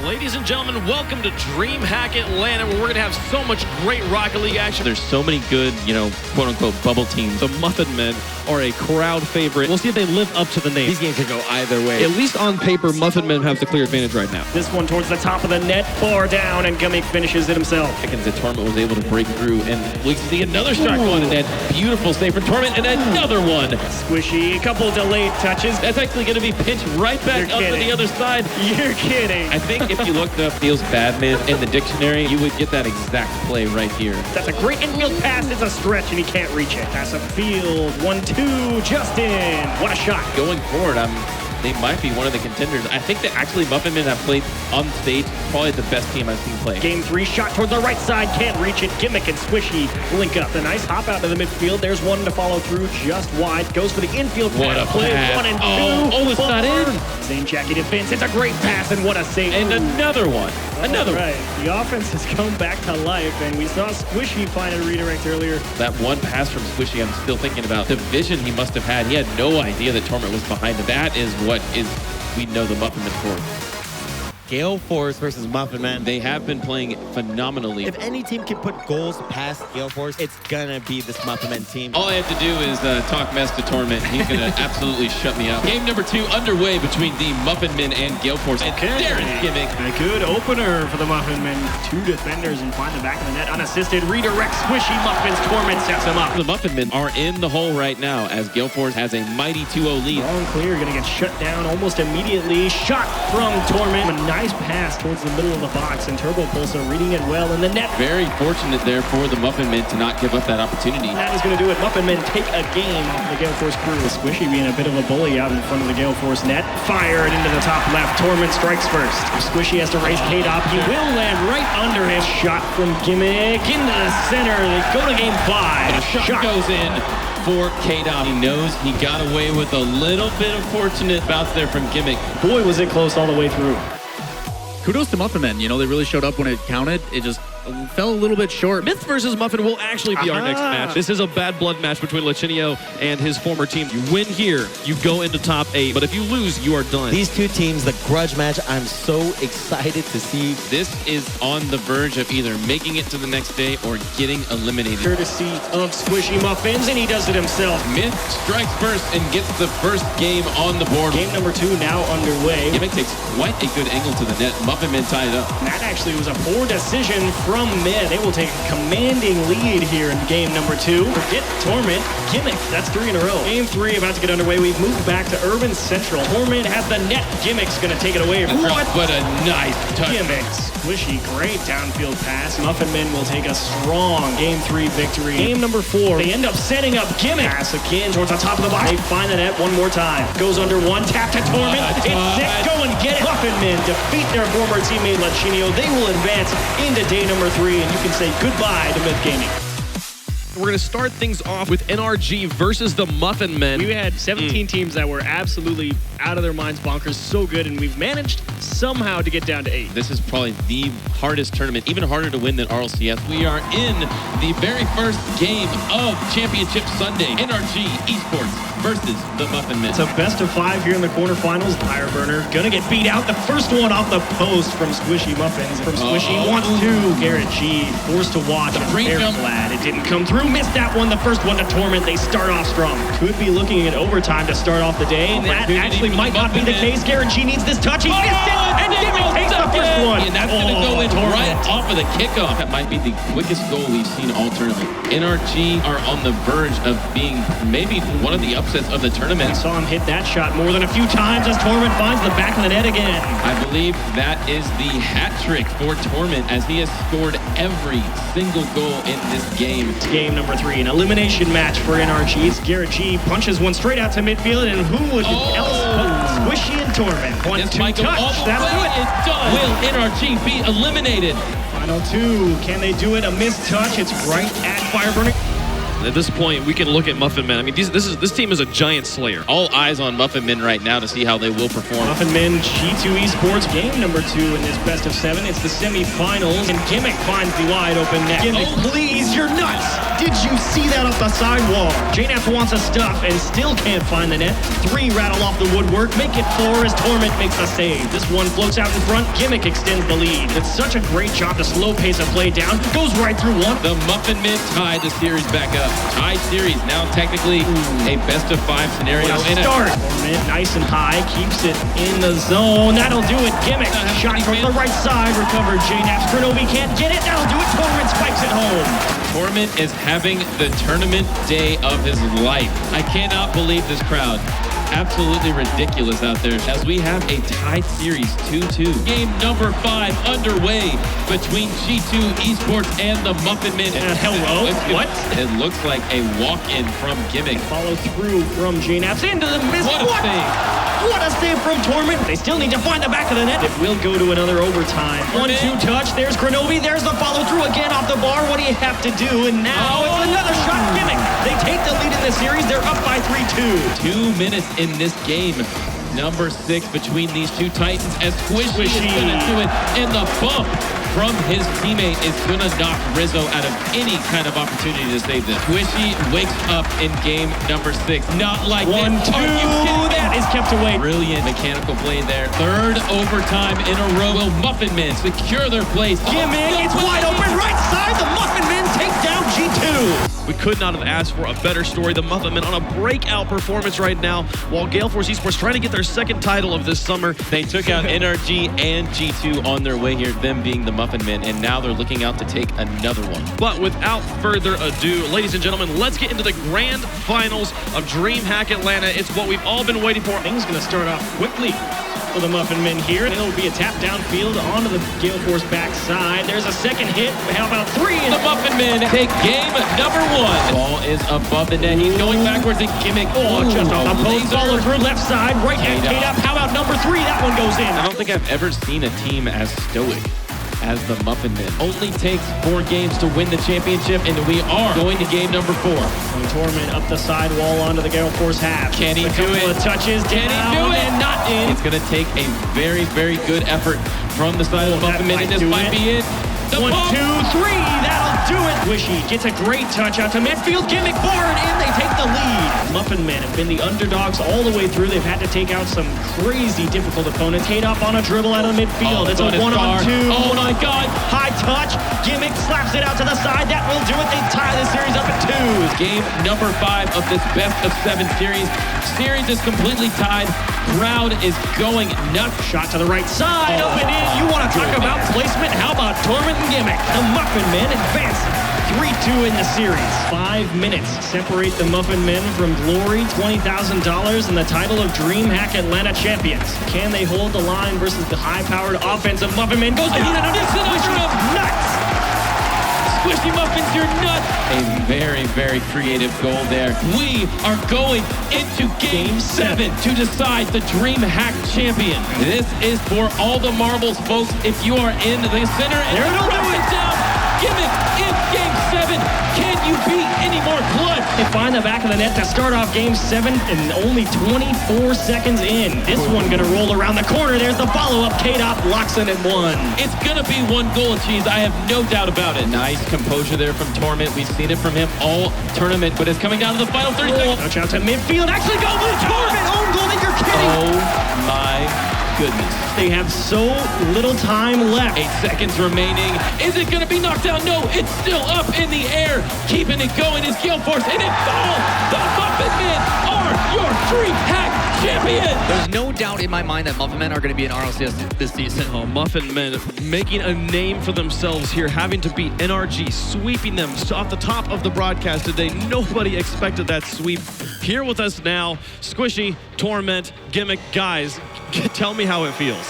Ladies and gentlemen, welcome to DreamHack Atlanta, where we're going to have so much great Rocket League action. There's so many good, quote-unquote bubble teams. The Muffin Men are a crowd favorite. We'll see if they live up to the name. These games could go either way. At least on paper, Muffin Men have the clear advantage right now. This one towards the top of the net, far down, and Gimmick finishes it himself. Seconds, the Torment was able to break through, and we see another shot going in that beautiful save for Torment, and another one. Squishy, a couple delayed touches. That's actually going to be pitched right back up to the other side. You're kidding. I think if you looked up Feels Badman in the dictionary, you would get that exact play right here. That's a great infield pass. It's a stretch, and he can't reach it. Pass upfield, 1-2, Justin. What a shot. Going forward, they might be one of the contenders. I think that actually Muffin Men have played on stage probably the best team I've seen play. Game 3, shot toward the right side, can't reach it. Gimmick and Squishy link up. The nice hop out to the midfield. There's one to follow through just wide. Goes for the infield pass. What a play. pass. 1 and 2. Oh, it's not in. Same Jackie defense. It's a great pass, and what a save. And another one. Another one. Right. The offense has come back to life, and we saw Squishy find a redirect earlier. That one pass from Squishy, I'm still thinking about the vision he must have had. He had no idea that Torment was behind him. That is what we know the Muffin Men for. Gale Force versus Muffin Men. They have been playing phenomenally. If any team can put goals past Gale Force, it's gonna be this Muffin Men team. All I have to do is talk mess to Torment. He's gonna absolutely shut me up. Game number 2 underway between the Muffin Men and Gale Force. And there is Gimmick. A good opener for the Muffin Men. 2 defenders and find the back of the net unassisted. Redirect Squishy. Muffins. Torment sets him up. The Muffin Men are in the hole right now as Gale Force has a mighty 2-0 lead. Long clear, gonna get shut down almost immediately. Shot from Torment. A nice pass towards the middle of the box, and Turbo Pulsar reading it well in the net. Very fortunate there for the Muffin Men to not give up that opportunity. That is going to do it. Muffin Men take a game off the Gale Force crew. Squishy being a bit of a bully out in front of the Gale Force net. Fired into the top left. Torment strikes first. Squishy has to raise K-Dop. He will land right under his shot from Gimmick into the center. They go to game 5. And a shot goes in for K-Dop. He knows he got away with a little bit of fortunate bounce there from Gimmick. Boy, was it close all the way through. Kudos to Muffin Men. They really showed up when it counted. It just fell a little bit short. Myth versus Muffin will actually be our next match. This is a bad blood match between Lachinio and his former team. You win here, you go into top 8. But if you lose, you are done. These two teams, the grudge match, I'm so excited to see. This is on the verge of either making it to the next day or getting eliminated. Courtesy of Squishy Muffins, and he does it himself. Myth strikes first and gets the first game on the board. Game number 2 now underway. Gimmick takes quite a good angle to the net. Muffin Men tie it up. That actually was a poor decision from Mid. They will take a commanding lead here in game number 2. Forget Torment. Gimmick. That's 3 in a row. Game 3 about to get underway. We've moved back to Urban Central. Torment has the net. Gimmick's going to take it away. What a nice touch. Gimmick. Squishy. Great downfield pass. Muffin Men will take a strong game 3 victory. Game number 4. They end up setting up Gimmick. Pass again towards the top of the box. They find the net one more time. Goes under one. Tap to Torment. It's set. Go and get it. Muffin Men defeat their former teammate Lachinio. They will advance into day number 3, and you can say goodbye to Myth Gaming. We're going to start things off with NRG versus the Muffin Men. We had 17 teams that were absolutely out of their minds bonkers, so good, and we've managed somehow to get down to 8. This is probably the hardest tournament, even harder to win than RLCS. We are in the very first game of Championship Sunday. NRG Esports versus the Muffin Men. It's a best of 5 here in the quarterfinals. Fireburner gonna get beat out. The first one off the post from Squishy Muffins. From Squishy wants to. Garrett G forced to watch. They're glad it didn't come through. Missed that one. The first one to Torment. They start off strong. Could be looking at overtime to start off the day. That actually might not be the case. Garrett G needs this touch. He missed it, and Gimmick takes the first one. And that's gonna go in right off of the kickoff. That might be the quickest goal we've seen all tournament. NRG are on the verge of being maybe one of the upsets of the tournament. I saw him hit that shot more than a few times as Torment finds the back of the net again. I believe that is the hat trick for Torment as he has scored every single goal in this game. It's game number 3, an elimination match for NRG. Garrett G punches one straight out to midfield, and who would else but Squishy and Torment? 1-2 touch. That'll do it. It's done. Will NRG be eliminated? Final 2. Can they do it? A missed touch. It's right at Fireburner. At this point, we can look at Muffin Men. I mean, this team is a giant slayer. All eyes on Muffin Men right now to see how they will perform. Muffin Men G2 Esports game number 2 in this best of 7. It's the semifinals, and Gimmick finds the wide open net. Gimmick, please, you're nuts! Did you see that off the sidewall? JNAPS wants a stuff and still can't find the net. 3 rattle off the woodwork, make it 4 as Torment makes a save. This one floats out in front, Gimmick extends the lead. It's such a great job to slow pace a play down, goes right through one. The Muffin Men tie the series back up. Tie series, now technically a best of 5 scenario. What a start. Torment, nice and high, keeps it in the zone. That'll do it. Gimmick, shot from the right side, recovered JNAPS. Krenobi can't get it, that'll do it. Torment spikes it home. Torment is having the tournament day of his life. I cannot believe this crowd. Absolutely ridiculous out there as we have a tied series 2-2. Game number 5 underway between G2 Esports and the Muffin Men. Hello? What? It looks like a walk-in from Gimmick. Follow through from JNAPS into the miss. What a save. What a save from Torment. They still need to find the back of the net. It will go to another overtime. 1-2 touch. There's Krenobi. There's the follow through again off the bar. What do you have to do? And now it's another shot. Gimmick. They take the lead in the series. They're up by 3-2. 2 minutes in this game. Number 6 between these two Titans as Squishy is gonna do it. And the bump from his teammate is gonna knock Rizzo out of any kind of opportunity to save this. Squishy wakes up in game number 6. Not like 1-2. That is kept away. Brilliant mechanical play there. 3rd overtime in a row. Will Muffin Men secure their place? Gimmick, it's wide open right side. The Muffin Men take down G2. We could not have asked for a better story. The Muffin Men on a breakout performance right now, while Gale Force Esports trying to get their 2nd title of this summer. They took out NRG and G2 on their way here, them being the Muffin Men, and now they're looking out to take another one. But without further ado, ladies and gentlemen, let's get into the grand finals of DreamHack Atlanta. It's what we've all been waiting for. Things going to start off quickly for the Muffin Men here. And it'll be a tap downfield onto the Gale Force backside. There's a second hit. How about 3? And the Muffin Men take game number 1. Ball is above the net. He's going backwards and Gimmick. Just off the post. Follow through left side. Right at K-Dub. How about number 3? That one goes in. I don't think I've ever seen a team as stoic as the Muffin Men. Only takes 4 games to win the championship, and we are going to game number 4. Torment up the sidewall onto the Gale Force half. Can he do it? Touches. Can he do it? Not in. It's going to take a very, very good effort from the side of the Muffin Men, and this might be it. 1, 2, 3. That'll do it. Squishy gets a great touch out to midfield. Gimmick forward, and they take the lead. Muffin Men have been the underdogs all the way through. They've had to take out some crazy difficult opponents. K-Dub on a dribble out of the midfield. It's a 1-on-2. Oh my God. High touch. Gimmick slaps it out to the side. That will do it. They tie the series up at 2. Game number 5 of this best of 7 series. Series is completely tied. Crowd is going nuts. Shot to the right side. Open in. You want to talk about placement? How about Torment and Gimmick? The Muffin Men advance 3-2 in the series. 5 minutes separate the Muffin Men from glory, $20,000 and the title of DreamHack Atlanta champions. Can they hold the line versus the high-powered offensive Muffin Men? Goes nuts! Squishy Muffins, you're nuts! A very, very creative goal there. We are going into Game 7 to decide the DreamHack champion. This is for all the marbles, folks. If you are in the center and it'll do it down, Gimmick in Game 7. Can you beat any more blood? They find the back of the net to start off Game 7 and only 24 seconds in. This one gonna roll around the corner. There's the follow-up. K-Dub locks in at 1. It's gonna be 1 goal, Cheese. I have no doubt about it. Nice composure there from Torment. We've seen it from him all tournament, but it's coming down to the final 30 seconds. Touch out to midfield. Actually go with Torment. Own goal. You're kidding. Oh my goodness. They have so little time left. 8 seconds remaining. Is it going to be knocked down? No, it's still up in the air. Keeping it going is Gale Force, and it falls. The Muffin Men are your DreamHack champion. There's no doubt in my mind that Muffin Men are going to be in RLCS this season. Oh, Muffin Men making a name for themselves here, having to beat NRG, sweeping them off the top of the broadcast today. Nobody expected that sweep. Here with us now, Squishy, Torment, Gimmick. Guys, tell me how it feels.